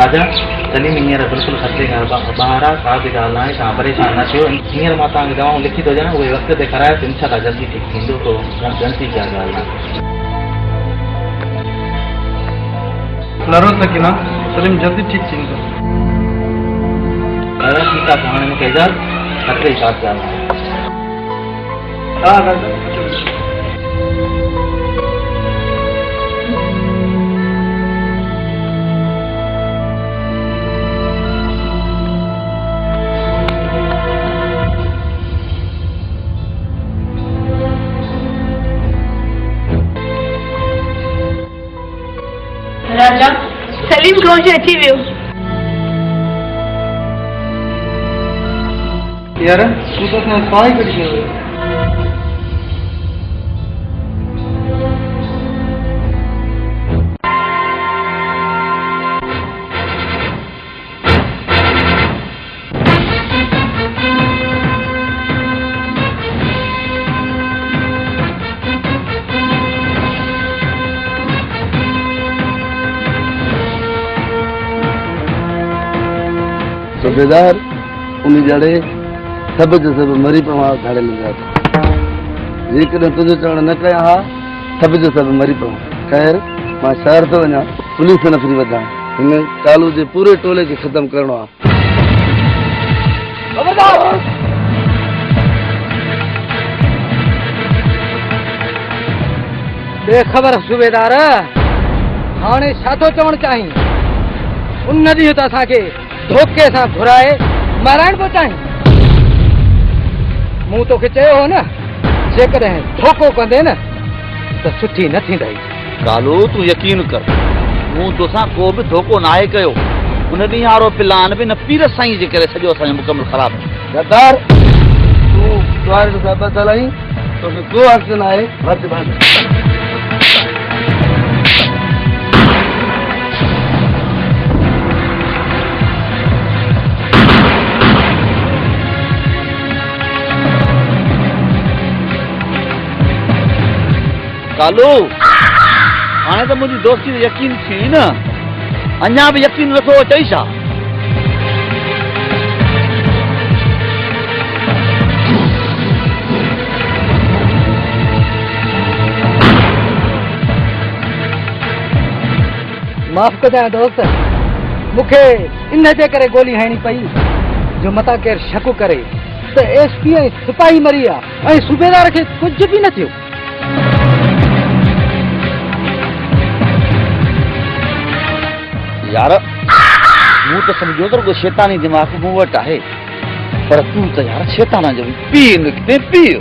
राजा सलीम हींअर बिल्कुलु खतरे खां ॿाहिरि आहे, का बि ॻाल्हि नाहे, तव्हां परेशान न थियो। हींअर मां तव्हांखे दवाऊं लिखी थो ॾियां, उहे वक़्त ते करायो त इनशाला जल्दी ठीकु थींदो, तो गणती क्या ॻाल्हि आहे। लड़ो त की न सलीम जल्दी ठीक थींदो। दादा ठीकु आहे, हाणे मूंखे इजाज़त, खतरे जी ॻाल्हि आहे। हा दादा राजा सलीम रोज़ अची वियो। यार तू तो असां सवाई कढी कयो। सूबेदार उन जड़े सब जो सब मरी पवा घाड़े लगा जेकॾहिं तुंहिंजो चवण न कया हा सब जो सब मरी पवा। ख़ैर मां शहर तो वञा, पुलिस नफ़री वधां, हिन कालू जे पूरे टोले खे ख़तम करणो आहे। बेखबर सूबेदार हाणे छा थो चवणु चाहीं? उन ॾींहुं त असांखे धोखे सां घुराए माराइण पियो चाहीं। मूं तोखे चयो हो न, जेकॾहिं धोखो कंदे न त सुठी न थींदई। कालू तूं यकीन कर, मूं तोसां को बि धोखो न आहे कयो। उन ॾींहुं वारो प्लान बि न पीर साईं जे करे सॼो असांजो मुकमल ख़राबु। गद्दार तूं द्वारे सां ॿधल आहीं, तोखे को हक़ न आहे भत भत। कालू हाणे त मुंहिंजी दोस्ती ते यकीन थी न, अञा बि यकीन नथो अचई छा? माफ़ कजांइ दोस्त, मूंखे इन जे करे गोली हणी पई जो मता केरु शक करे त एसपी ऐं सिपाही मरी आहे ऐं सूबेदार खे कुझु बि न थियो। यार मूं त सम्झो त रुगो शैतानी दिमाग़ मूं वटि आहे, पर तूं त यार शैतान जो पीउ निकिते पीउ।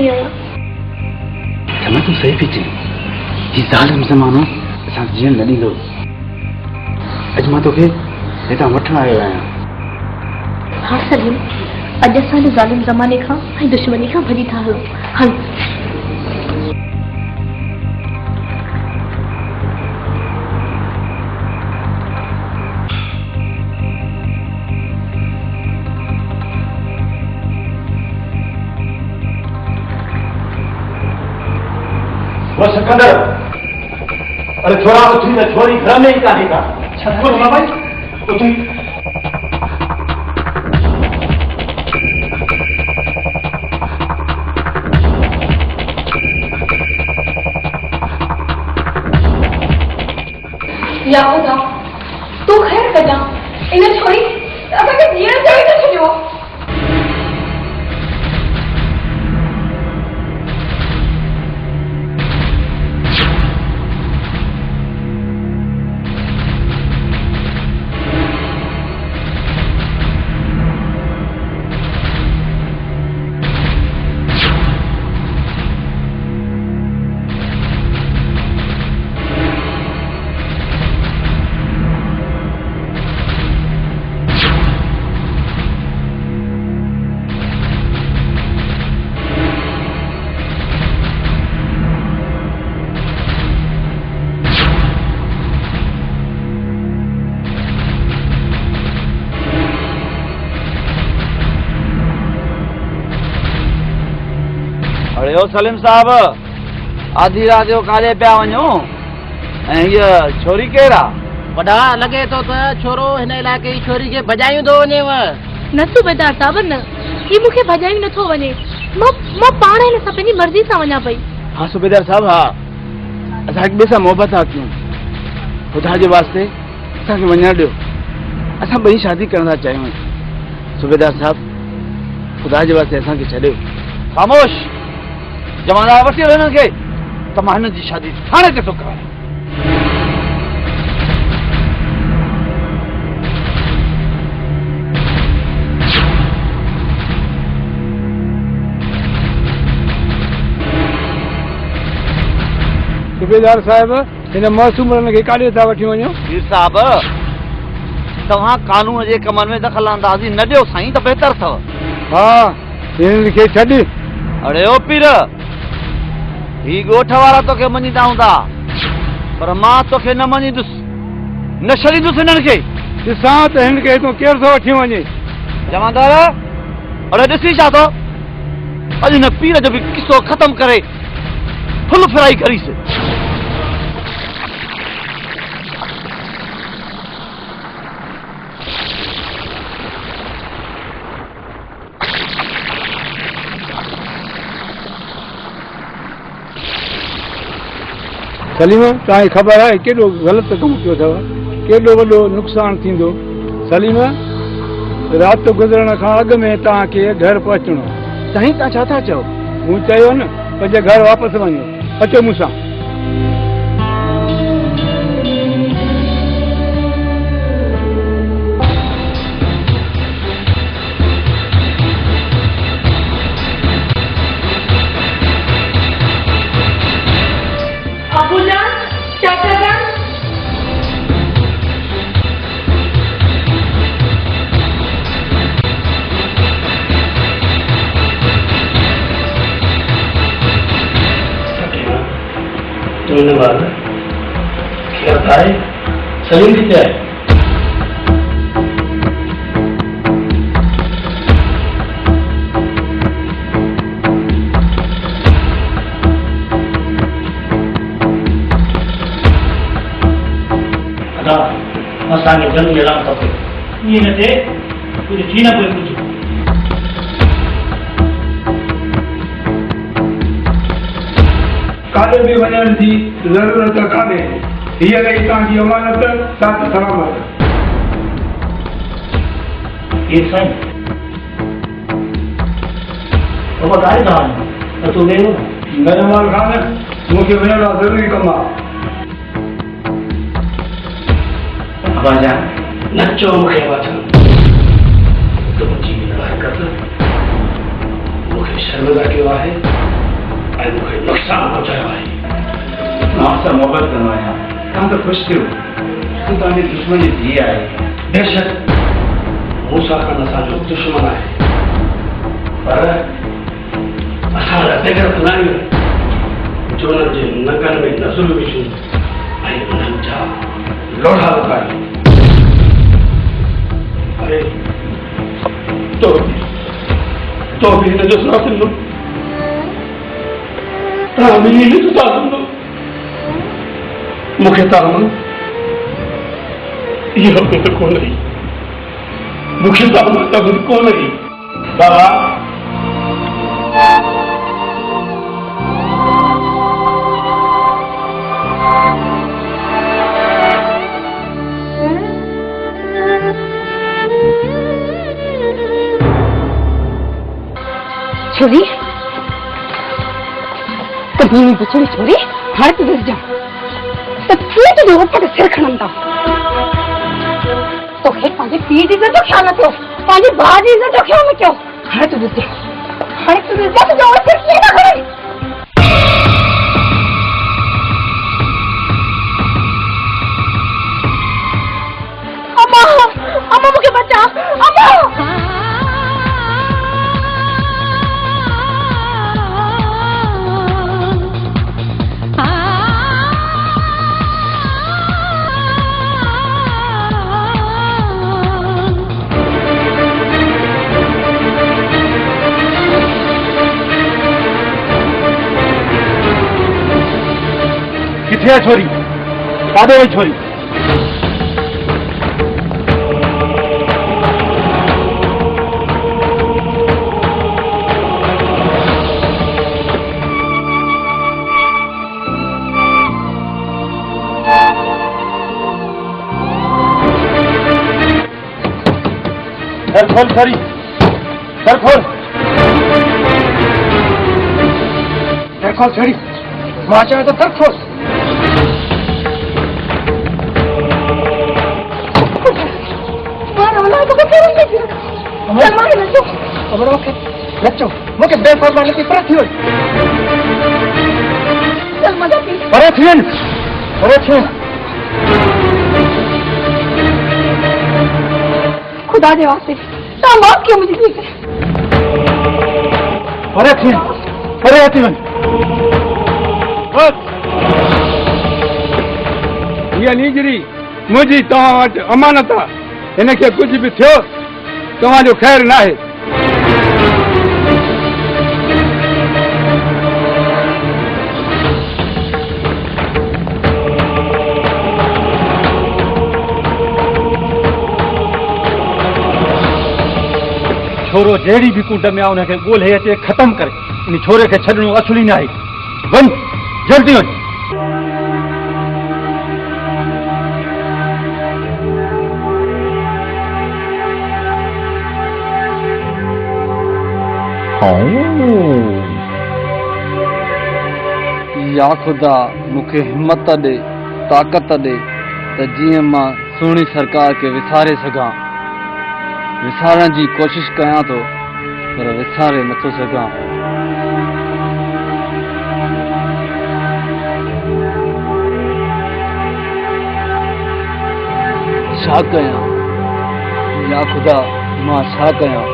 रही आहियां। चमा तूं सही पई चई, ही ज़ालिम ज़मानो असां जीअण न ॾींदो। अॼु मां तोखे हितां वठण आयो आहियां। हाँ सलीम, अॼु असां हिन ज़ालिम ज़माने खां ऐं दुश्मनी खां भॼी था हलूं। हल। वो सिकंदर, अरे थोड़ा उठी न, छोरी घर में ही काहे का छत मां भाई उठी। या खुदा, तू खैर कजा, इन छोरी असांखे जीअण चाहिए न छॾियो। अरे ओ सलीम साहब, आधी रात जो काॾे पिया वञो ऐं हीअ छोरी केरु आहे? वॾा लॻे थो त छोरो हिन इलाइक़े जी छोरी खे भॼायूं थो वञेव। न सूबेदार साहब न, ही मूंखे भॼायूं नथो वञे। मां पाण हिन सां पंहिंजी मर्ज़ी सां वञा पई। हाँ सूबेदार साहब, हा असां हिक ॿिए सां मोहबत था कयूं। ख़ुदा जे वास्ते असांखे वञणु ॾियो, असां ॿई शादी करण था चाहियूं। सूबेदार साहब, ख़ुदा जे वास्ते असांखे छॾियो। ख़ामोश, जमाना वठी हलो हिननि खे, त मां हिन जी शादी थाणे ते थो करायां। सूबेदार साहिब, हिन मासूमनि खे काॾे था वठी वञो? वीर साहब, तव्हां कानून जे कमनि में दख़ल अंदाज़ी न ॾियो साईं, त बहितर अथव। हा, हिननि खे छॾ। अड़े ओ पीर, ही ॻोठ वारा तोखे मञीदा हूंदा, पर मां तोखे न मञीदुसि, न छॾींदुसि हिननि खे। ॾिसां त हिन खे हितां केरु थो वठी वञे। जमादार, अड़े ॾिसी छा थो, अॼु हिन पीर जो बि किसो ख़तम करे फुल फ्राई करीसि। सलीम, तव्हांखे ख़बर आहे केॾो ग़लति कमु कयो अथव, केॾो वॾो नुक़सानु थींदो। सलीम, राति गुज़रण खां अॻु में तव्हांखे घर पहुचणो। साईं तव्हां छा था चओ? मूं चयो न, पंहिंजे घर वापसि वञो। अचो मूंसां। धन्यवाद। क्या बताए? सलीम कितने आए? अदा असांखे जल्दी एलान खपे। ईअं न थिए कुझु थी न पए कुझु। काॾे बि वञण जी ज़रूरत कान्हे। हीअ रही तव्हांजी अमानत, साथ सलामत। ये साईं बाबा काहे तव्हां त तूं वेंदो न जमाल ख़ान, मूंखे वञण लाइ ज़रूरी कमु आहे। अबाजान नचो मूंखे वठो, तुंहिंजी हिन हरकत मूंखे शर्मिंदा कयो आहे। ऐं मूंखे नुक़सानु पहुचायो आहे। मां सां मोहबत कंदो आहियां, तव्हां त ख़ुशि थियो, तूं तव्हांजी दुश्मन जी धीउ आहे। बेशक मूंसां खान असांजो दुश्मन आहे, पर असां बेगरत न आहियूं जो हुननि जे नंगनि में नज़रूं विझूं ऐं हुननि जा लोढ़ा लॻायूं। अरे तो भी हिन जो साथ ॾिनो, तव्हां बि हिन जो साथ ॾिनो। मूंखे तव्हां इहा उमेद कोन हुई, मूंखे तव्हां उमेद कोन हुई बाबा। छोरी कभी बचड़ी छोरी हार तो दस जा तो फिर तो ऊपर सिर खणंदा तो है पाजे पीठ इज्जत जो ख्याल न कयो, पाजे बाज इज्जत जो ख्याल न कयो। हार तो दस जा, हार तो दस जा तो सिर की ना खणे। अम्मा अम्मा मुझे बचा, अम्मा। किथे आहे छोरी? काॾे वई छोरी? दर खोल छोरी, दर खोल, दर खोल छोरी, मां चाहे तो दर खोल। मूंखे बेफ़रमानी थी पर थी वई। परे थी वञ, परे थी वञ। खुदा जे वास्ते तव्हां माफ़ कयो मुंहिंजी धीउ खे। परे थी वञ, परे थी वञ। इहा नीजरी मुंहिंजी तव्हां वटि अमानत आहे, हिनखे कुझु बि थियो तव्हांजो ख़ैरु न आहे। छोरो जहिड़ी बि कुंड में आहे हुनखे ॻोल्हे अचे ख़तमु करे, इन छोरे खे छॾणो असुली न आहे। वञ, जल्दी वञ। या खुदा मूंखे हिम्मत ॾे, ताक़त ॾे त जीअं मां सुहिणी सरकार खे विसारे सघां। विसारण जी कोशिश कयां थो पर विसारे नथो सघां। छा कयां या खुदा, मां छा कयां?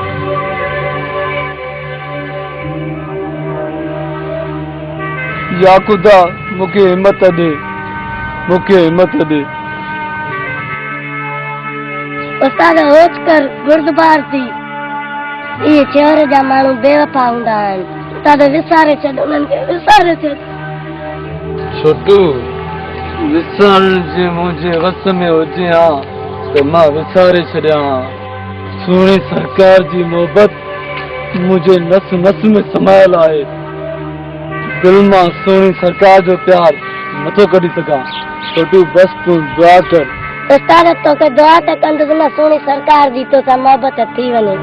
या खुदा मूंखे हिम्मत ॾे, मूंखे हिम्मत ॾे। उस्ताद होश कर, गुरुद्वार थी। ये शहर जा माण्हू बेवफा हूंदा आहिनि, उस्ताद विसारे छॾ उन्हनि खे, विसारे छॾ। छोटू विसारण जे मुंहिंजे वस में हुजे हा त मां विसारे छॾियां। सुहिणी सरकार जी मोहबत मुंहिंजे नस नस में समायल आहे। दिल मां सुहिणी सरकार जो प्यार नथो कढी सघां। छोटू बस तूं दुआ कर। उस्ताद तोखे दुआ त कंदुसि न, सुहिणी सरकार जी तोसां मोहबत थी वञे।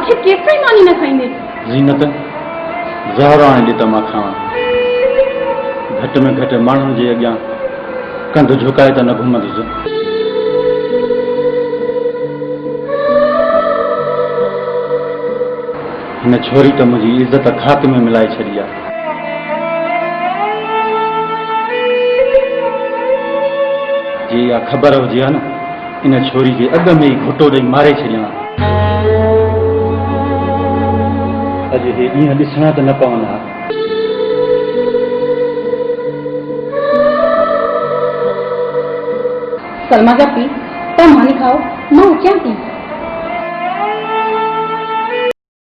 आखिर केतिरा मानी न खाईंदे? ज़ीनत ज़हरा हाणे ॾित मां खावां, घटि में घटि माण्हुनि जे अॻियां कंध झुकाए त न घुमंदुसि। हिन छोरी त मुंहिंजी इज़त खाक में मिलाए छॾी आहे। जे इहा ख़बर हुजे हा न, इन छोरी जे अॻ में ई घुटो ॾेई मारे छॾियां। अॼु हे ॾींहं ॾिसणा त न पवंदा। सलमा जा पी तव्हां मानी खाओ, मां अचां थी।